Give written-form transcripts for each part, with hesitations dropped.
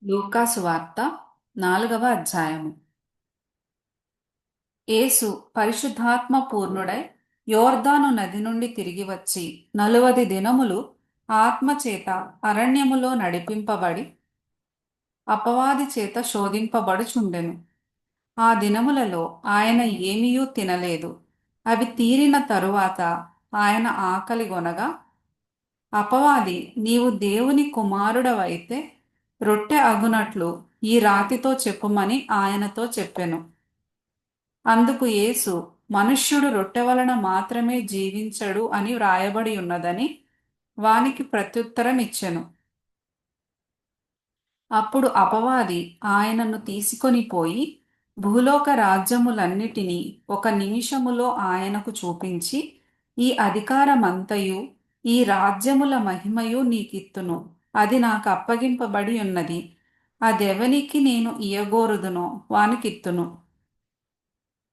లూకా సువార్త 4వ అధ్యాయము. యేసు పరిశుద్ధాత్మ పూర్ణుడై యోర్దాను నది నుండి తిరిగి వచ్చి 40 దినములు ఆత్మచేత అరణ్యములో నడిపింపబడి అపవాది చేత శోధింపబడుచుండెను. ఆ దినములలో ఆయన ఏమీయూ తినలేదు. అవి తీరిన తరువాత ఆయన ఆకలిగొనగా, అపవాది, నీవు దేవుని కుమారుడవైతే రొట్టె అగునట్లు ఈ రాతితో చెప్పుమని ఆయనతో చెప్పెను. అందుకు యేసు, మనుష్యుడు రొట్టె వలన మాత్రమే జీవించడు అని వ్రాయబడి ఉన్నదని వానికి ప్రత్యుత్తరం ఇచ్చెను. అప్పుడు అపవాది ఆయనను తీసుకొని పోయి భూలోక రాజ్యములన్నిటినీ ఒక నిమిషములో ఆయనకు చూపించి, ఈ అధికారమంతయు ఈ రాజ్యముల మహిమయు నీకిత్తును. అది నాకు అప్పగింపబడి ఉన్నది. అదెవనికి నేను ఇయ్యగోరుదునో వానికిత్తును.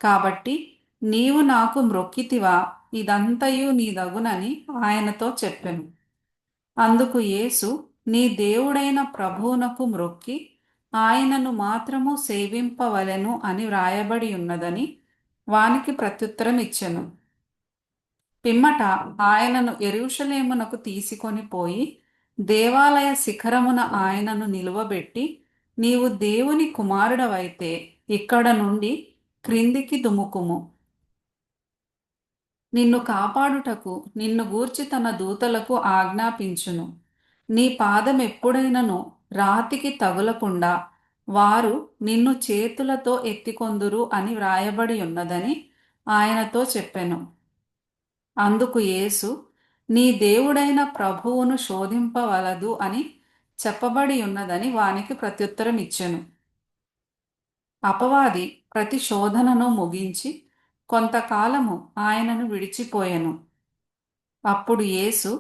కాబట్టి నీవు నాకు మ్రొక్కితివా, ఇదంతయు నీదగునని ఆయనతో చెప్పెను. అందుకు యేసు, నీ దేవుడైన ప్రభువునకు మ్రొక్కి ఆయనను మాత్రము సేవింపవలెను అని వ్రాయబడి ఉన్నదని వానికి ప్రత్యుత్తరం ఇచ్చెను. పిమ్మట ఆయనను యెరూషలేమునకు తీసుకొని పోయి దేవాలయ శిఖరమున ఆయనను నిలువబెట్టి, నీవు దేవుని కుమారుడవైతే ఇక్కడ నుండి క్రిందికి దుముకుము. నిన్ను కాపాడుటకు నిన్ను గూర్చి తన దూతలకు ఆజ్ఞాపించును. నీ పాదమెప్పుడైనను రాతికి తగులకుండా వారు నిన్ను చేతులతో ఎత్తికొందురు అని వ్రాయబడి ఉన్నదని ఆయనతో చెప్పెను. అందుకు యేసు, నీ దేవుడైన ప్రభువును శోధింపవలదు అని చెప్పబడి ఉన్నదని వానికి ప్రత్యుత్తరం ఇచ్చెను. అపవాది ప్రతి శోధనను ముగించి కొంతకాలము ఆయనను విడిచిపోయెను. అప్పుడు యేసు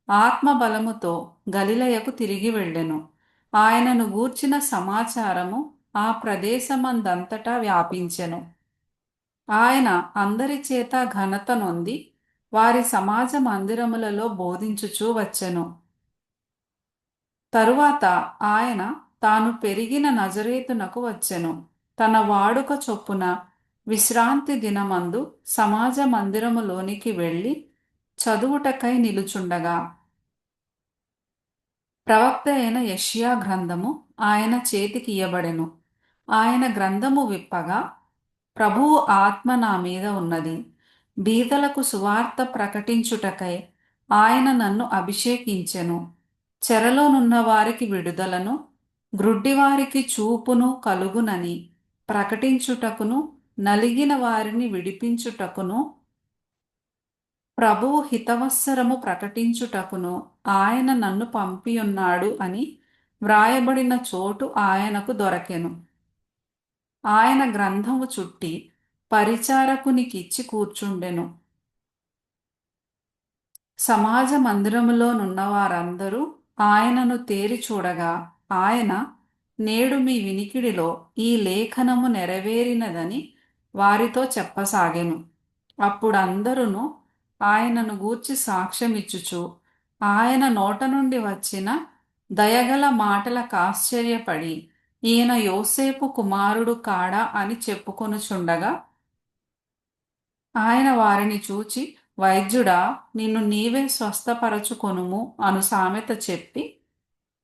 ఆత్మబలముతో గలిలయకు తిరిగి వెళ్ళెను. ఆయనను గూర్చిన సమాచారము ఆ ప్రదేశమందంతటా వ్యాపించెను. ఆయన అందరి చేత ఘనత నొంది వారి సమాజ మందిరములలో బోధించుచూ వచ్చెను. తరువాత ఆయన తాను పెరిగిన నజరేతునకు వచ్చెను. తన వాడుక చొప్పున విశ్రాంతి దినమందు సమాజ మందిరములోనికి వెళ్ళి చదువుటకై నిలుచుండగా, ప్రవక్త అయిన యెషయా గ్రంథము ఆయన చేతికి ఇయ్యబడెను. ఆయన గ్రంథము విప్పగా, ప్రభువు ఆత్మ నా మీద ఉన్నది, బీదలకు సువార్త ప్రకటించుటకై ఆయన నన్ను అభిషేకించెను. చెరలోనున్న వారికి విడుదలను, గ్రుడ్డివారికి చూపును కలుగునని ప్రకటించుటకును, నలిగిన వారిని విడిపించుటకును, ప్రభువు హితవత్సరము ప్రకటించుటకును ఆయన నన్ను పంపియున్నాడు అని వ్రాయబడిన చోటు ఆయనకు దొరకెను. ఆయన గ్రంథము చుట్టి పరిచారకునికిచ్చి కూర్చుండెను. సమాజ మందిరములోనున్న వారందరూ ఆయనను తేరి చూడగా, ఆయన, నేడు మీ వినికిడిలో ఈ లేఖనము నెరవేరినదని వారితో చెప్పసాగెను. అప్పుడందరూ ఆయనను గూర్చి సాక్ష్యమిచ్చుచు ఆయన నోట నుండి వచ్చిన దయగల మాటలకు ఆశ్చర్యపడి, ఈయన యోసేపు కుమారుడు కాడా అని చెప్పుకొనుచుండగా, ఆయన వారిని చూచి, వైద్యుడా, నిన్ను నీవే స్వస్థపరచుకొనుము అను సామెత చెప్పి,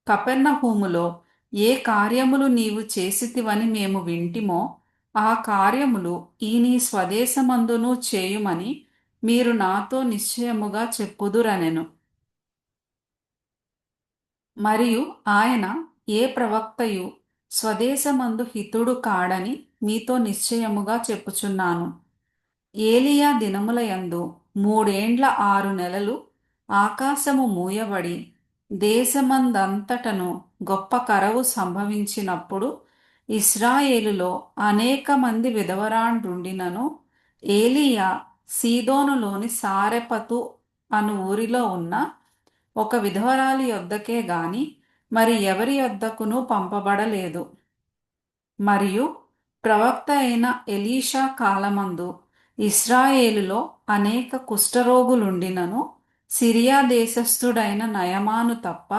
కపెర్నహూములో ఏ కార్యములు నీవు చేసితివని మేము వింటిమో ఆ కార్యములు ఈ నీ స్వదేశమందును చేయుమని మీరు నాతో నిశ్చయముగా చెప్పుదురనెను. మరియు ఆయన, ఏ ప్రవక్తయు స్వదేశమందు హితుడు కాడని మీతో నిశ్చయముగా చెప్పుచున్నాను. ఏలియా దినముల యందు 3 ఏండ్ల 6 నెలలు ఆకాశము మూయబడి దేశమందంతటను గొప్ప కరవు సంభవించినప్పుడు ఇశ్రాయేలులో అనేక మంది విధవరాండ్రుండినను, ఏలియా సీదోనులోని సారెపతు అను ఊరిలో ఉన్న ఒక విధవరాలి యొద్దకే గాని మరి ఎవరి యొద్దకును పంపబడలేదు. మరియు ప్రవక్త అయిన ఎలీషా కాలమందు ఇశ్రాయేలులో అనేక కుష్ఠరోగులుండినను, సిరియా దేశస్థుడైన నయమాను తప్ప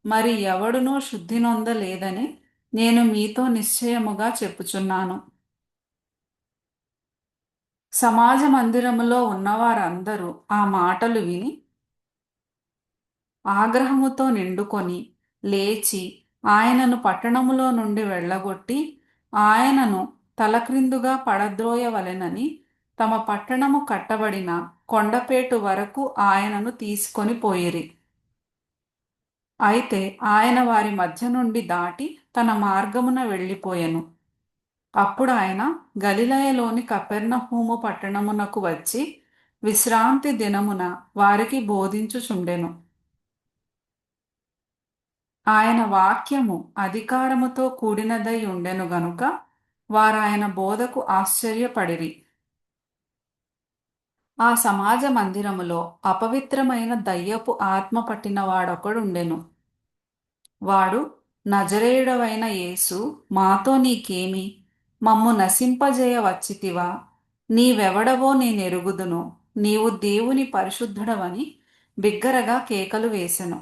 మరి ఎవడునూ శుద్ధి నొందలేదని నేను మీతో నిశ్చయముగా చెప్పుచున్నాను. సమాజ మందిరములో ఉన్నవారందరూ ఆ మాటలు విని ఆగ్రహముతో నిండుకొని లేచి ఆయనను పట్టణములో నుండి వెళ్ళగొట్టి ఆయనను తలక్రిందుగా పడద్రోయవలెనని తమ పట్టణము కట్టబడిన కొండపేటు వరకు ఆయనను తీసుకొని పోయిరి. అయితే ఆయన వారి మధ్య నుండి దాటి తన మార్గమున వెళ్ళిపోయెను. అప్పుడు ఆయన గలిలయలోని కపెర్నహూము పట్టణమునకు వచ్చి విశ్రాంతి దినమున వారికి బోధించుచుండెను. ఆయన వాక్యము అధికారముతో కూడినదై ఉండెను గనుక వారాయన బోధకు ఆశ్చర్యపడిరి. ఆ సమాజ మందిరములో అపవిత్రమైన దయ్యపు ఆత్మ పట్టిన వాడొకడుండెను. వాడు, నజరేయుడవైన యేసు, మాతో నీకేమి? మమ్ము నశింపజేయ వచ్చితివా? నీవెవడవో నేనెరుగుదును, నీవు దేవుని పరిశుద్ధుడవని బిగ్గరగా కేకలు వేసెను.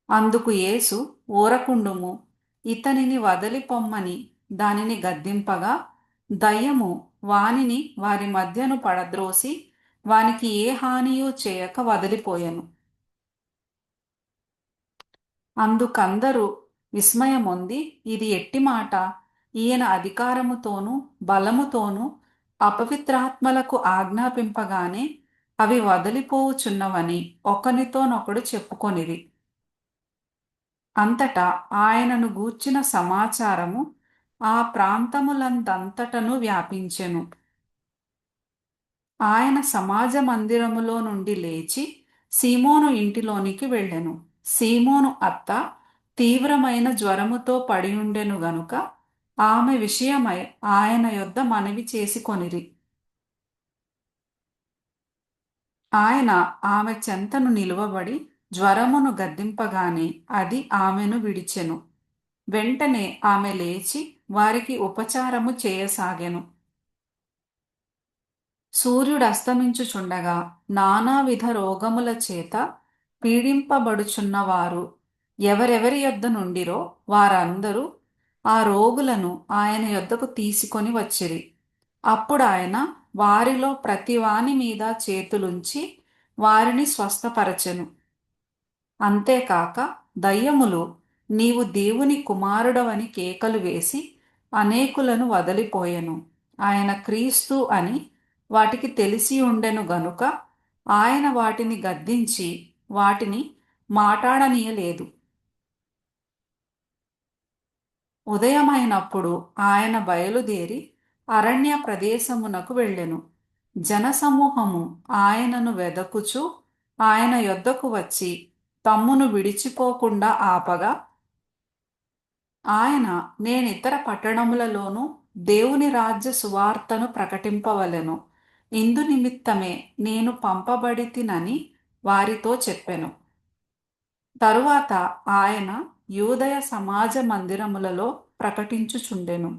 అందుకు యేసు, ఊరకుండుము, ఇతనిని వదలిపొమ్మని దానిని గద్దింపగా దయ్యము వానిని వారి మధ్యను పడద్రోసి వానికి ఏ హానియూ చేయక వదిలిపోయెను. అందుకందరూ విస్మయమొంది, ఇది ఎట్టి మాట! ఈయన అధికారముతోనూ బలముతోనూ అపవిత్రాత్మలకు ఆజ్ఞాపింపగానే అవి వదిలిపోవుచున్నవని ఒకనితోనొకడు చెప్పుకొనిరి. అంతటా ఆయనను గూర్చిన సమాచారము ఆ ప్రాంతములందంతటను వ్యాపించెను. ఆయన సమాజ మందిరములో నుండి లేచి సీమోను ఇంటిలోనికి వెళ్ళెను. సీమోను అత్త తీవ్రమైన జ్వరముతో పడియుండెను గనుక ఆమె విషయమై ఆయన యొద్ద మనవి చేసుకొనిరి. ఆయన ఆమె చెంతను నిలువబడి జ్వరమును గద్దింపగానే అది ఆమెను విడిచెను. వెంటనే ఆమె లేచి వారికి ఉపచారము చేయసాగెను. సూర్యుడస్తమించుచుండగా నానావిధ రోగముల చేత పీడింపబడుచున్నవారు ఎవరెవరి యొద్ద నుండిరో వారందరూ ఆ రోగులను ఆయన యొద్దకు తీసుకొని వచ్చిరి. అప్పుడు ఆయన వారిలో ప్రతివాని మీద చేతులుంచి వారిని స్వస్థపరచెను. అంతేకాక దయ్యములు నీవు దేవుని కుమారుడవని కేకలు వేసి అనేకులను వదిలిపోయెను. ఆయన క్రీస్తు అని వాటికి తెలిసి ఉండెను గనుక ఆయన వాటిని గద్దించి వాటిని మాటాడనీయలేదు. ఉదయమైనప్పుడు ఆయన బయలుదేరి అరణ్య ప్రదేశమునకు వెళ్ళెను. జనసమూహము ఆయనను వెదకుచు ఆయన యొద్దకు వచ్చి తమ్మును విడిచిపోకుండా ఆపగా ఆయన, నేనితర పట్టణములలోనూ దేవుని రాజ్య సువార్తను ప్రకటింపవలెను, ఇందు నిమిత్తమే నేను పంపబడితినని వారితో చెప్పెను. తరువాత ఆయన యూదయ సమాజ మందిరములలో ప్రకటించుచుండెను.